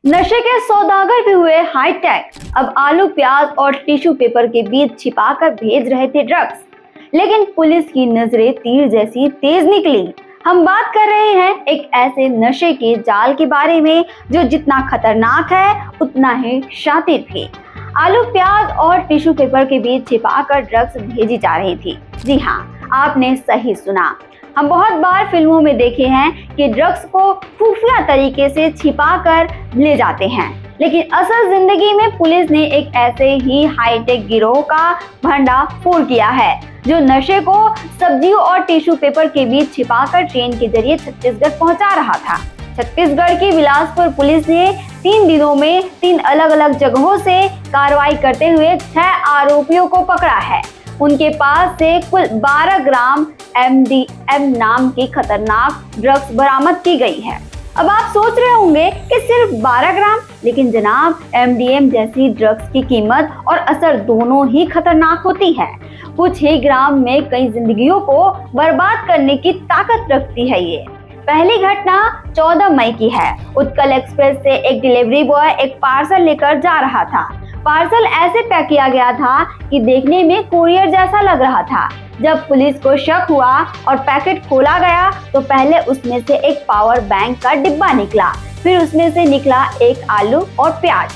नशे के सौदागर भी हुए हाईटेक। अब आलू, प्याज और टिश्यू पेपर के बीच छिपाकर भेज रहे थे ड्रग्स, लेकिन पुलिस की नजरें तीर जैसी तेज निकली। हम बात कर रहे हैं एक ऐसे नशे के जाल के बारे में जो जितना खतरनाक है उतना ही शातिर भी। आलू, प्याज और टिश्यू पेपर के बीच छिपाकर ड्रग्स भेजी जा रही थी। जी हाँ, आपने सही सुना। हम बहुत बार फिल्मों में देखे हैं कि ड्रग्स को खुफिया तरीके से छिपाकर ले जाते हैं, लेकिन असल जिंदगी में पुलिस ने एक ऐसे ही हाईटेक गिरोह का भंडाफोड़ किया है जो नशे को सब्जियों और टिश्यू पेपर के बीच छिपाकर ट्रेन के जरिए छत्तीसगढ़ पहुंचा रहा था। छत्तीसगढ़ की बिलासपुर पुलिस ने 3 दिनों में 3 अलग अलग जगहों से कार्रवाई करते हुए 6 आरोपियों को पकड़ा है। उनके पास से कुल 12 ग्राम MDM नाम की खतरनाक ड्रग्स बरामद की गई है। अब आप सोच रहे होंगे कि सिर्फ 12 ग्राम, लेकिन जनाब, MDM जैसी ड्रग्स की कीमत और असर दोनों ही खतरनाक होती है। कुछ ही ग्राम में कई जिंदगियों को बर्बाद करने की ताकत रखती है। ये पहली घटना 14 मई की है। उत्कल एक्सप्रेस से एक डिलीवरी बॉय एक पार्सल लेकर जा रहा था। पार्सल ऐसे पैक किया गया था कि देखने में कोरियर जैसा लग रहा था। जब पुलिस को शक हुआ और पैकेट खोला गया तो पहले उसमें से एक पावर बैंक का डिब्बा निकला, फिर उसमें से निकला एक आलू और प्याज।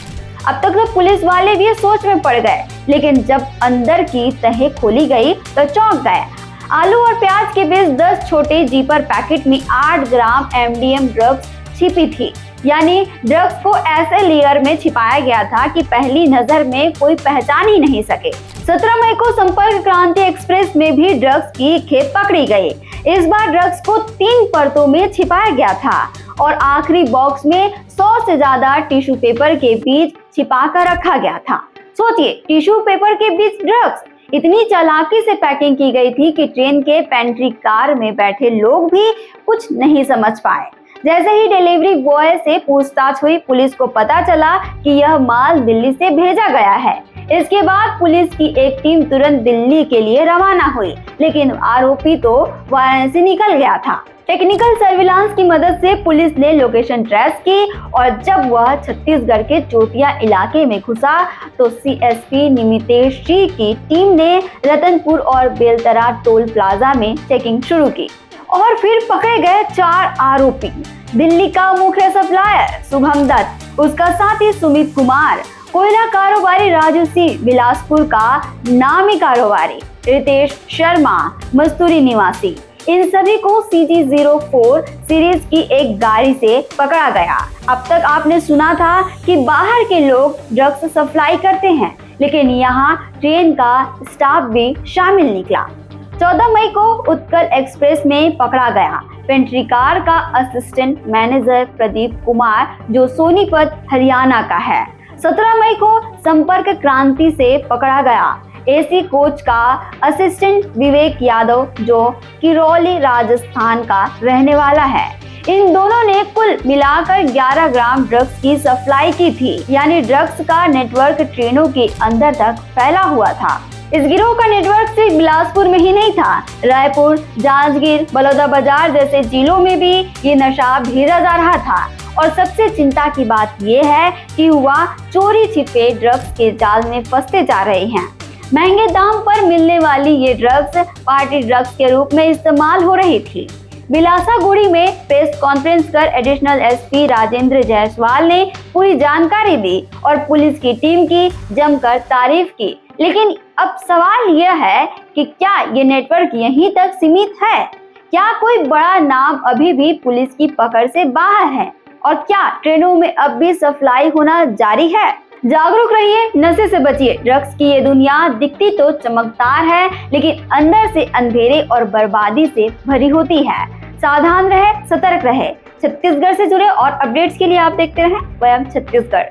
अब तक तो पुलिस वाले भी सोच में पड़ गए, लेकिन जब अंदर की तह खोली गई तो चौंक गए। आलू और प्याज के बीच 10 छोटे जीपर पैकेट में 8 ग्राम MDM ड्रग्स छिपी थी। यानी ड्रग्स को ऐसे लेयर में छिपाया गया था कि पहली नजर में कोई पहचान ही नहीं सके। 17 मई को संपर्क क्रांति एक्सप्रेस में भी ड्रग्स की खेप पकड़ी गई। इस बार ड्रग्स को 3 परतों में छिपाया गया था और आखिरी बॉक्स में 100 से ज्यादा टिश्यू पेपर के बीच छिपा कर रखा गया था। सोचिए, टिश्यू पेपर के बीच ड्रग्स। इतनी चालाकी से पैकिंग की गई थी कि ट्रेन के पेंट्री कार में बैठे लोग भी कुछ नहीं समझ पाए। जैसे ही डिलीवरी बॉय से पूछताछ हुई, पुलिस को पता चला कि यह माल दिल्ली से भेजा गया है। इसके बाद पुलिस की एक टीम तुरंत दिल्ली के लिए रवाना हुई, लेकिन आरोपी तो वाराणसी निकल गया था। टेक्निकल सर्विलांस की मदद से पुलिस ने लोकेशन ट्रेस की और जब वह छत्तीसगढ़ के चोटिया इलाके में घुसा तो CSP निमितेश जी की टीम ने रतनपुर और बेलतरा टोल प्लाजा में चेकिंग शुरू की और फिर पकड़े गए 4 आरोपी। दिल्ली का मुख्य सप्लायर शुभम दत्त, उसका साथी सुमित कुमार, कोयला कारोबारी राजू सिंह, बिलासपुर का नामी कारोबारी रितेश शर्मा, मस्तूरी निवासी। इन सभी को CG04 सीरीज की एक गाड़ी से पकड़ा गया। अब तक आपने सुना था कि बाहर के लोग ड्रग्स सप्लाई करते हैं, लेकिन यहाँ ट्रेन का स्टाफ भी शामिल निकला। 14 मई को उत्कल एक्सप्रेस में पकड़ा गया पेंट्री कार का असिस्टेंट मैनेजर प्रदीप कुमार, जो सोनीपत हरियाणा का है। 17 मई को संपर्क क्रांति से पकड़ा गया AC कोच का असिस्टेंट विवेक यादव, जो किरौली राजस्थान का रहने वाला है। इन दोनों ने कुल मिलाकर 11 ग्राम ड्रग्स की सप्लाई की थी। यानी ड्रग्स का नेटवर्क ट्रेनों के अंदर तक फैला हुआ था। इस गिरोह का नेटवर्क सिर्फ बिलासपुर में ही नहीं था, रायपुर, जांजगीर, बलौदाबाजार जैसे जिलों में भी ये नशा भेजा जा रहा था। और सबसे चिंता की बात ये है कि युवा चोरी छिपे ड्रग्स के जाल में फंसते जा रहे हैं। महंगे दाम पर मिलने वाली ये ड्रग्स पार्टी ड्रग्स के रूप में इस्तेमाल हो रही थी। बिलासागुड़ी में प्रेस कॉन्फ्रेंस कर एडिशनल SP राजेंद्र जायसवाल ने पूरी जानकारी दी और पुलिस की टीम की जमकर तारीफ की। लेकिन अब सवाल यह है कि क्या ये नेटवर्क यहीं तक सीमित है? क्या कोई बड़ा नाम अभी भी पुलिस की पकड़ से बाहर है? और क्या ट्रेनों में अब भी सप्लाई होना जारी है? जागरूक रहिए, नशे से बचिए। ड्रग्स की ये दुनिया दिखती तो चमकदार है, लेकिन अंदर से अंधेरे और बर्बादी से भरी होती है। सावधान रहे, सतर्क रहे। छत्तीसगढ़ से जुड़े और अपडेट्स के लिए आप देखते रहें वयम छत्तीसगढ़।